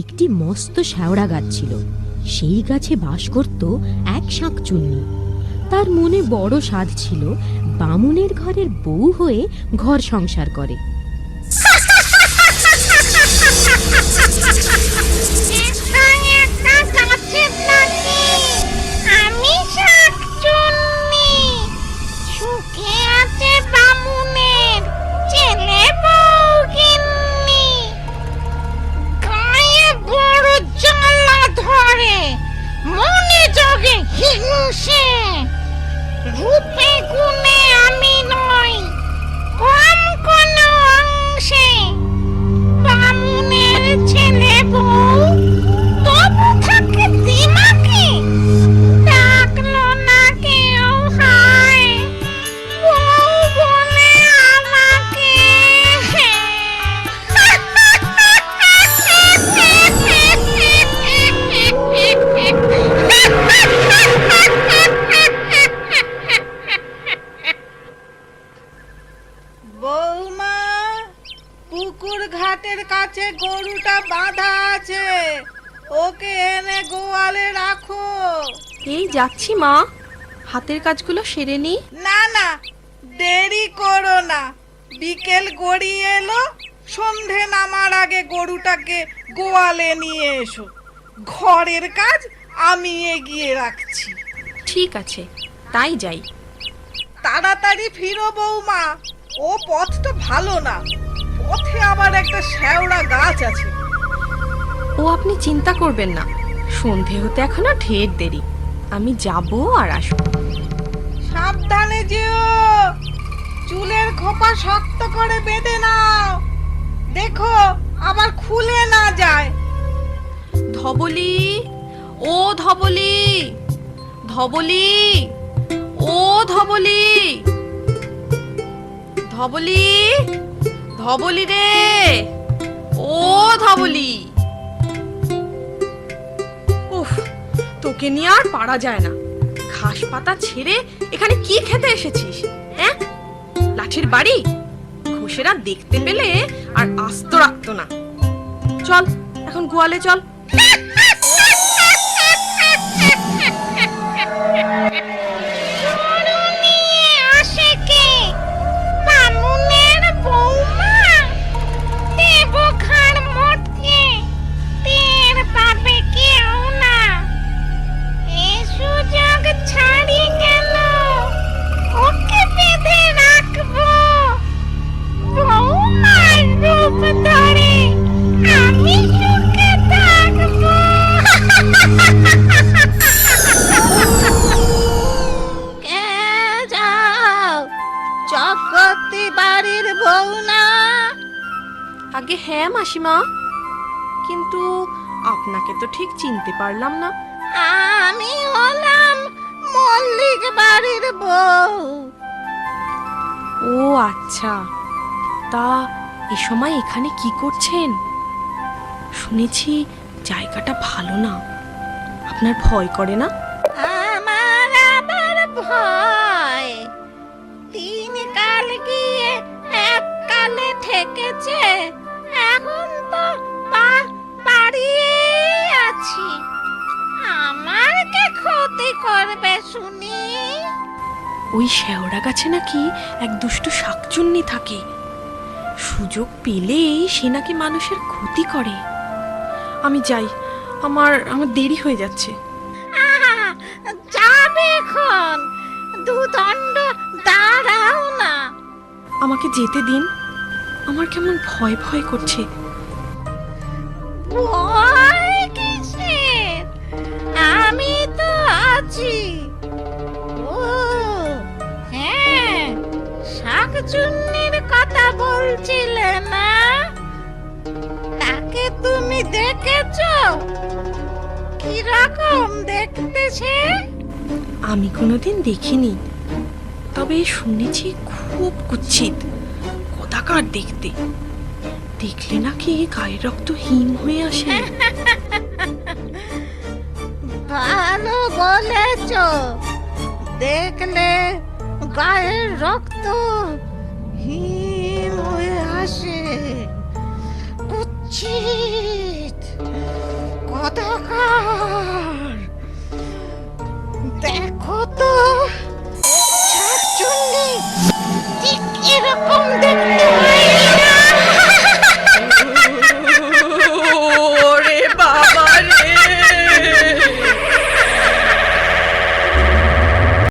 একটি মস্ত শ্যাওড়া গাছ ছিল। সেই গাছে বাস করত এক শাঁকচুন্নি। তার মনে বড় সাধ ছিল বামুনের ঘরের বউ হয়ে ঘর সংসার করে। রূপে গুণে আমি নই কম কোন অংশে, বামুনের ছেলে বউ তবু থাকে দিমাকে, ডাকলো না কেউ হায় বউ বলে আমাকে। বৌমা, পুকুর ঘাটের কাছে গরুটা বাঁধা আছে, ওকে এনে গোয়ালে রাখো। এই যাচ্ছি মা, হাতের কাজগুলো সেরে নি। না না, দেরি করো না, বিকেল গড়িয়ে এলো, সন্ধে নামার আগে গরুটাকে গোয়ালে নিয়ে এসো। ঘরের কাজ আমি এগিয়ে রাখছি। ঠিক আছে, তাই যাই। তাড়াতাড়ি ফিরো বৌমা, ও পথটা ভালো না, পথে আবার একটা শ্যাওড়া গাছ আছে। ও আপনি চিন্তা করবেন না, সন্ধে হতে এখনো ঢের দেরি, আমি যাব আর আসবো। সাবধানে যেও, চুলের খোপা শক্ত করে বেঁধে নাও, দেখো আবার খুলে না যায়। ধবলি, ও ধবলি, ধবলি, ও ধবলি, ধবলি, ধবলি রে, ও ধবলি। উফ, তোকে নিয়ে আর পারা যায় না। ঘাস পাতা ছেড়ে এখানে কি খেতে এসেছিস? হ্যাঁ, লাঠির বাড়ি? ঘুষেরা দেখতে পেলে আর আস্ত রাখতো না। চল এখন গোয়ালে চল। বাড়ির বউ না? আগে হ্যাঁ মাসিমা, কিন্তু আপনাকে তো ঠিক চিনতে পারলাম না। আমি হলাম মল্লিক বাড়ির বউ। ও আচ্ছা, তা এ সময় এখানে কি করছেন? শুনেছি জায়গাটা ভালো না, আপনার ভয় করে না? আমার আবার ভয়? তিন কাল গিয়ে এক কালে ঠেকেছে, এখন তো বাড়িয়ে আছি, আমার কে ক্ষতি করবে শুনি? ওই শেওড়া গাছে নাকি এক দুষ্টু শাকচুন্নি থাকে, সুযোগ পেলেই সে নাকি মানুষের ক্ষতি করে। আমি যাই, আমার দেরি হয়ে যাচ্ছে। যাবে এখন, দুদণ্ড দাঁড়াও না। আমাকে যেতে দিন, আমার কেমন ভয় ভয় করছে। ভয় কিসের? আমি তো আছি। ও হ্যাঁ, শাকচুন্নির কথা বলছিলে না? তাকে তুমি দেখেছো? কিরকম দেখতে সে? আমি কোনোদিন দেখিনি, তবে শুনেছি খুব কুৎসিত, কদাকার দেখতে, দেখলে নাকি গায়ের রক্ত হিম হয়ে আসে। ভালো বলেছ, দেখলে গায়ের রক্ত হিম হয়ে আসে, কুৎসিত। কোথাকার দেখো তো শাকচুন্নি ঠিক এরকম দেখতে